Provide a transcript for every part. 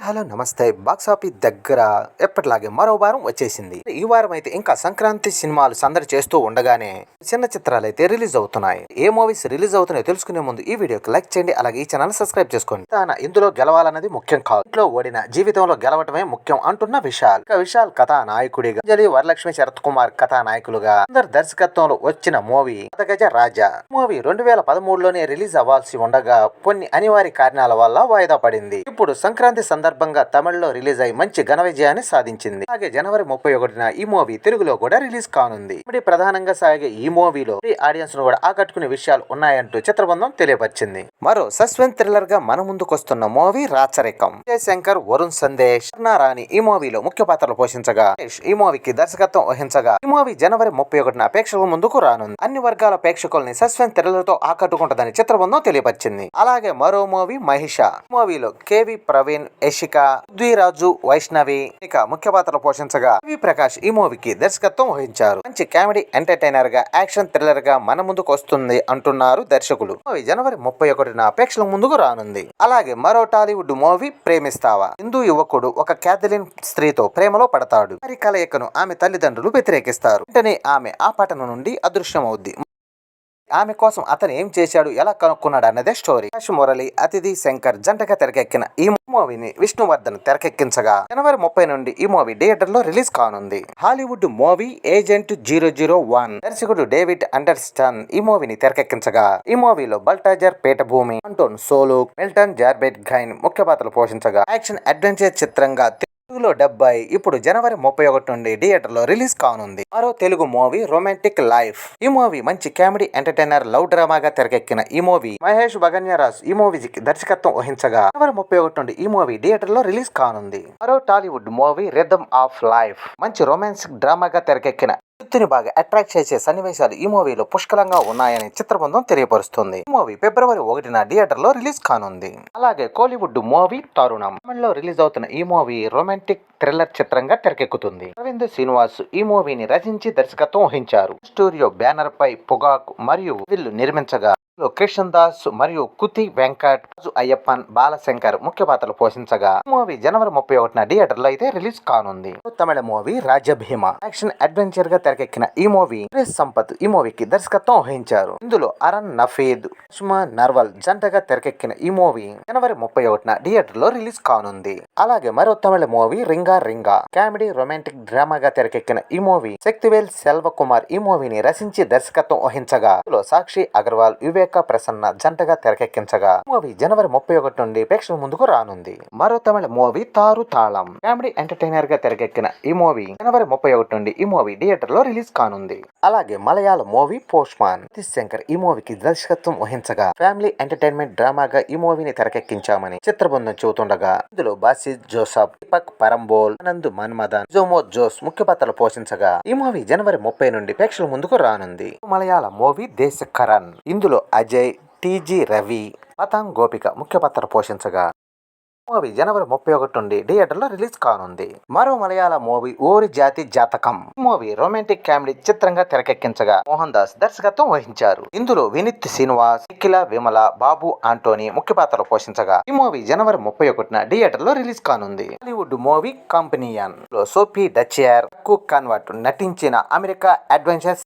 Hello నమస్తే. Box office దగ్గర ఎప్పటిలాగే మరో వారం వచ్చేసింది. ఈ వారం అయితే ఇంకా సంక్రాంతి సినిమాలు సందడి చేస్తూ ఉండగానే చిన్న చిత్రాలు అయితే రిలీజ్ అవుతున్నాయి. ఏ మూవీస్ రిలీజ్ అవుతున్నాయో తెలుసుకునే ముందు ఈ వీడియోకి లైక్ చేయండి, అలాగే ఈ ఛానల్ సబ్స్క్రైబ్ చేసుకోండి. ఇందులో గెలవాలన్నది ముఖ్యం కాదు, ఇంట్లో ఓడిన జీవితంలో గెలవటమే ముఖ్యం అంటున్న విశాల్. విశాల్ కథానాయకుడిగా అంజలి, వరలక్ష్మి, శరత్ కుమార్ కథానాయకులుగా అందరు దర్శకత్వంలో వచ్చిన మూవీ గజ రాజా. మూవీ 2013లోనే రిలీజ్ అవ్వాల్సి ఉండగా కొన్ని అనివార్య కారణాల వల్ల వాయిదా పడింది. ఇప్పుడు సంక్రాంతి సందర్భంగా తమిళలో రిలీజ్ అయి మంచి ఘన విజయాన్ని సాధించింది. అలాగే జనవరి 31న ఈ మూవీ తెలుగులో కూడా రిలీజ్ కానుంది. ఇప్పుడు ప్రధానంగా సాగే ఈ మూవీలో ఆడియన్స్ ను కూడా ఆకట్టుకునే విషయాలు ఉన్నాయంటూ చిత్రబృందం తెలియపరిచింది. మరో సస్పెన్స్ థ్రిల్లర్ గా మన ముందుకొస్తున్న మూవీ రాచరికం. విజయ్ శంకర్, వరుణ్ సందేశ్, రాణి ఈ మూవీలో ముఖ్య పాత్రలు పోషించగా ఈ మూవీకి దర్శకత్వం వహించగా ఈ మూవీ జనవరి 31న ప్రేక్షకుల ముందుకు రానుంది. అన్ని వర్గాల ప్రేక్షకుల్ని సస్పెన్స్ థ్రిల్లర్ తో ఆకట్టుకుంటుందని చిత్రబృందం తెలియపరిచింది. అలాగే మరో మూవీ మహిష. మూవీలో కేవి ప్రవీణ్, యశిక, పృథ్వీరాజు, వైష్ణవి ఇక ముఖ్య పాత్రలు పోషించగా వి ప్రకాష్ ఈ మూవీకి దర్శకత్వం వహించారు. మంచి కామెడీ ఎంటర్టైనర్ గా, యాక్షన్ థ్రిల్లర్ గా మన ముందుకు వస్తుంది అంటున్నారు దర్శకులు. మూవీ జనవరి 31న ప్రేక్షకుల ముందుకు రానుంది. అలాగే మరో టాలీవుడ్ మూవీ ప్రేమిస్తావా. హిందూ యువకుడు ఒక క్యాథలిన్ స్త్రీతో ప్రేమలో పడతాడు. మరి కలయికను ఆమె తల్లిదండ్రులు వ్యతిరేకిస్తారు. వెంటనే ఆమె ఆ పట్టణం నుండి అదృశ్యమవుద్ది. ఆమె కోసం అతను ఏం చేశాడు, ఎలా కనుక్కున్నాడు అన్నదే స్టోరీ. మురళి, అతిథి శంకర్ జంటగా తెరకెక్కిన ఈ మూవీని విష్ణువర్ధన్ తెరకెక్కించగా జనవరి 30 నుండి ఈ మూవీ థియేటర్ లో రిలీజ్ కానుంది. హాలీవుడ్ మూవీ ఏజెంట్ 001 దర్శకుడు డేవిడ్ అండర్స్టన్ ఈ మూవీని తెరకెక్కించగా ఈ మూవీలో బల్టాజర్ పేటభూమి, అంటోన్ సోలుక్, మిల్టన్ జార్బెట్ గైన్ ముఖ్య పాత్రలు పోషించగా యాక్షన్ అడ్వెంచర్ చిత్రంగా తెలుగులో 70 ఇప్పుడు జనవరి 31 నుండి థియేటర్ లో రిలీజ్ కానుంది. మరో తెలుగు మూవీ రొమాంటిక్ లైఫ్. ఈ మూవీ మంచి కామెడీ ఎంటర్టైనర్ లవ్ డ్రామాగా తెరకెక్కిన ఈ మూవీ మహేష్ భగన్యరాజ్ ఈ మూవీకి దర్శకత్వం వహించగా జనవరి 31 నుండి ఈ మూవీ థియేటర్ లో రిలీజ్ కానుంది. మరో Tollywood movie rhythm of life మంచి రొమాన్సిక్ డ్రామాగా తెరకెక్కిన యూత్ని బాగా అట్రాక్ట్ చేసే సన్నివేశాలు ఈ మూవీలో పుష్కలంగా ఉన్నాయని చిత్రబృందం తెలియపరుస్తుంది. ఈ మూవీ ఫిబ్రవరి 1న థియేటర్ లో రిలీజ్ కానుంది. అలాగే కోలీవుడ్ మూవీ తరుణం తమిళలో రిలీజ్ అవుతున్న ఈ మూవీ రొమాంటిక్ థ్రిల్లర్ చిత్రంగా తెరకెక్కుతుంది. అరవింద్ శ్రీనివాస్ ఈ మూవీని రచించి దర్శకత్వం వహించారు. స్టూడియో బ్యానర్ పై పొగాకు మరియు వీళ్ళు నిర్మించగా కృష్ణన్ దాస్ మరియు కుతి వెంకట్, రాజు అయ్యప్పన్, బాలశంకర్ ముఖ్య పాత్రలు పోషించగా మూవీ జనవరి 31న థియేటర్ లో అయితే రిలీజ్ కానుంది. తమిళ మూవీ రాజభీమ యాక్షన్ అడ్వెంచర్ గా తెరకెక్కిన ఈ మూవీ సంపత్ ఈ మూవీకి దర్శకత్వం వహించారు. ఇందులో అరన్ నఫీద్, సుష్మా నర్వల్ జంటగా తెరకెక్కిన ఈ మూవీ జనవరి 31న థియేటర్ లో రిలీజ్ కానుంది. అలాగే మరో తమిళ మూవీ రింగా రింగా కామెడీ రొమాంటిక్ డ్రామాగా తెరకెక్కిన ఈ మూవీ శక్తివేల్ సెల్వకుమార్ ఈ మూవీని రచించి దర్శకత్వం వహించగా ఇందులో సాక్షి అగర్వాల్, వివేక్ ప్రసన్న జంటగా తెరకెక్కించగా మూవీ జనవరి 31 నుండి ప్రేక్షకుల ముందుకు రానుంది. మరో తమిళ మూవీ తారు తాళం కామెడీ ఎంటర్టైనర్ గా తెరకెక్కిన ఈ మూవీ జనవరి 31 నుండి ఈ మూవీ థియేటర్ లో రిలీజ్ కానుంది. అలాగే మలయాళ మూవీ పోస్ట్మాన్ అతిథి శంకర్ ఈ మూవీకి దర్శకత్వం వహించగా ఫ్యామిలీ ఎంటర్టైన్మెంట్ డ్రామాగా ఈ మూవీని తెరకెక్కించామని చిత్రబృందం చూతుండగా ఇందులో బాసిస్ జోసఫ్, దీపక్ పరంబోల్, ఆనంద్ మన్మథన్, జోమో జోస్ ముఖ్య పాత్రలు పోషించగా ఈ మూవీ జనవరి 30 నుండి ప్రేక్షకుల ముందుకు రానుంది. మలయాళ మూవీ దేశకరణ్ ఇందులో అజయ్, టీజీ రవి, పతంగ్ గోపిక ముఖ్య పాత్ర పోషించగా మూవీ జనవరి 31 నుండి థియేటర్ లో రిలీజ్ కానుంది. మరో మలయాళ మూవీ ఓరి జాతి జాతకం మూవీ రొమాంటిక్ కామెడీ చిత్రంగా తెరకెక్కించగా మోహన్ దాస్ దర్శకత్వం వహించారు. ఇందులో వినీత్ శ్రీనివాస్, నిఖిల విమల, బాబు ఆంటోనీ ముఖ్య పాత్రలు పోషించగా ఈ మూవీ జనవరి 31న థియేటర్ లో రిలీజ్ కానుంది. హాలీవుడ్ మూవీ కంపెనియన్ లో సోఫీ డచియర్, కుక్ కన్వర్ట్ నటించిన అమెరికా అడ్వెంచర్స్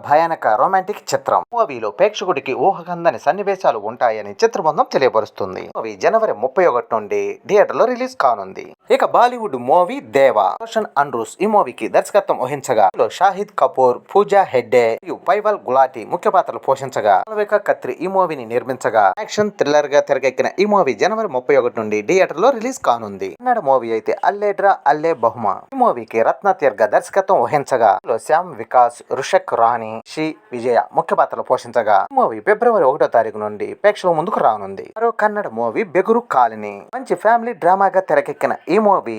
భయానక రొమాంటిక్ చిత్రం. మూవీలో ప్రేక్షకుడికి ఊహకందని సన్నివేశాలు ఉంటాయని చిత్రబృందం తెలియపరుస్తుంది. మూవీ జనవరి 31 నుండి థియేటర్ లో రిలీజ్ కానుంది. ఇక బాలీవుడ్ మూవీ దేవా రోషన్ అండ్రూస్ ఈ మూవీకి దర్శకత్వం వహించగా షాహిద్ కపూర్, పూజా హెగ్డే మరియు పైవల్ గులాటి ముఖ్య పాత్రలు పోషించగా మాల్వికా కత్రి ఈ మూవీని నిర్మించగా యాక్షన్ థ్రిల్లర్ గా తెరకెక్కిన ఈ మూవీ జనవరి 31 నుండి థియేటర్ లో రిలీజ్ కానుంది. కన్నడ మూవీ అయితే అల్లేడ్రా అల్లే బహుమా ఈ మూవీకి రత్న తీర్గ దర్శకత్వం వహించగా శ్యామ్ వికాస్, రుషక్ రాణి, శ్రీ విజయ ముఖ్య పాత్రలు పోషించగా మూవీ ఫిబ్రవరి 1వ తారీఖు నుండి ప్రేక్షకుల ముందుకు రానుంది. మరో కన్నడ మూవీ బెగురు కాలనీ మంచి ఫ్యామిలీ డ్రామాగా తెరకెక్కిన ఈ మూవీ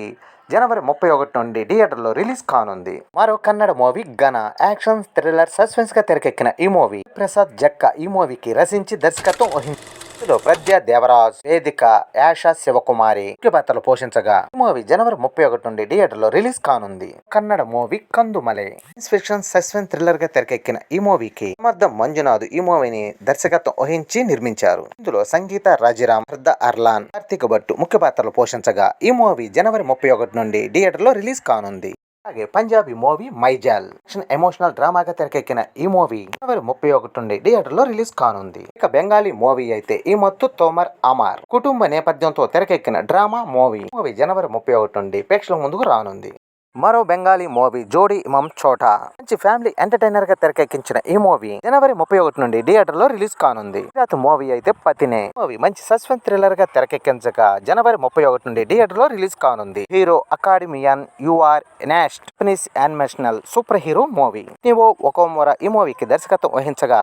జనవరి 31 నుండి థియేటర్ లో రిలీజ్ కానుంది. మరో కన్నడ మూవీ ఘన యాక్షన్ థ్రిల్లర్ సస్పెన్స్ గా తెరకెక్కిన ఈ మూవీ ప్రసాద్ జక్క ఈ మూవీకి రచించి దర్శకత్వం వహించారు. ఇందులో ప్రజ్ఞ దేవరాజ్, వేదిక, యాషా శివకుమారి ముఖ్య పాత్రలు పోషించగా ఈ మూవీ జనవరి 31 నుండి థియేటర్ లో రిలీజ్ కానుంది. Kannada movie Kandumale science fiction suspense thriller గా తెరకెక్కిన ఈ మూవీకి సమర్థం మంజునాథ్ ఈ మూవీని దర్శకత్వం వహించి నిర్మించారు. ఇందులో సంగీత రాజీరామ్, హర్ద అర్లాన్, కార్తీక్ భట్ ముఖ్య పాత్రలు పోషించగా ఈ మూవీ జనవరి 31 నుండి థియేటర్ లో రిలీజ్ కానుంది. అలాగే పంజాబీ మూవీ మైజాల్ ఎమోషనల్ డ్రామాగా తెరకెక్కిన ఈ మూవీ జనవరి 31 నుండి థియేటర్ లో రిలీజ్ కానుంది. ఇక బెంగాలీ మూవీ అయితే ఈ మత్తు తోమర్ అమార్ కుటుంబ నేపథ్యంతో తెరకెక్కిన డ్రామా మూవీ జనవరి 31 నుండి ప్రేక్షకుల ముందుకు రానుంది. మరో బెంగాలీ మూవీ జోడీ ఇమాం చోటా మంచి ఫ్యామిలీ ఎంటర్టైనర్ గా తెరకెక్కించిన ఈ మూవీ జనవరి 31 నుండి థియేటర్ లో రిలీజ్ కానుంది. మూవీ అయితే పతినే మూవీ మంచి సస్పెన్స్ థ్రిల్లర్ గా తెరకెక్కించగా జనవరి 31 నుండి థియేటర్ లో రిలీజ్ కానుంది. Hero academia you're next Japanese animational super hero movie నీవో ఒకోమోరా ఈ మూవీకి దర్శకత్వం వహించగా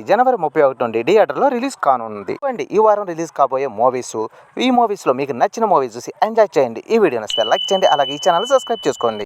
జనవరి 31 నుండి థియేటర్ లో రిలీజ్ కానుంది. ఈ వారం రిలీజ్ కాబోయే మూవీస్, ఈ మూవీస్ లో మీకు నచ్చిన మూవీ చూసి ఎంజాయ్ చేయండి. ఈ వీడియో నచ్చితే లైక్ చేయండి, అలాగే ఈ ఛానల్ సబ్స్క్రైబ్ చేసుకోండి.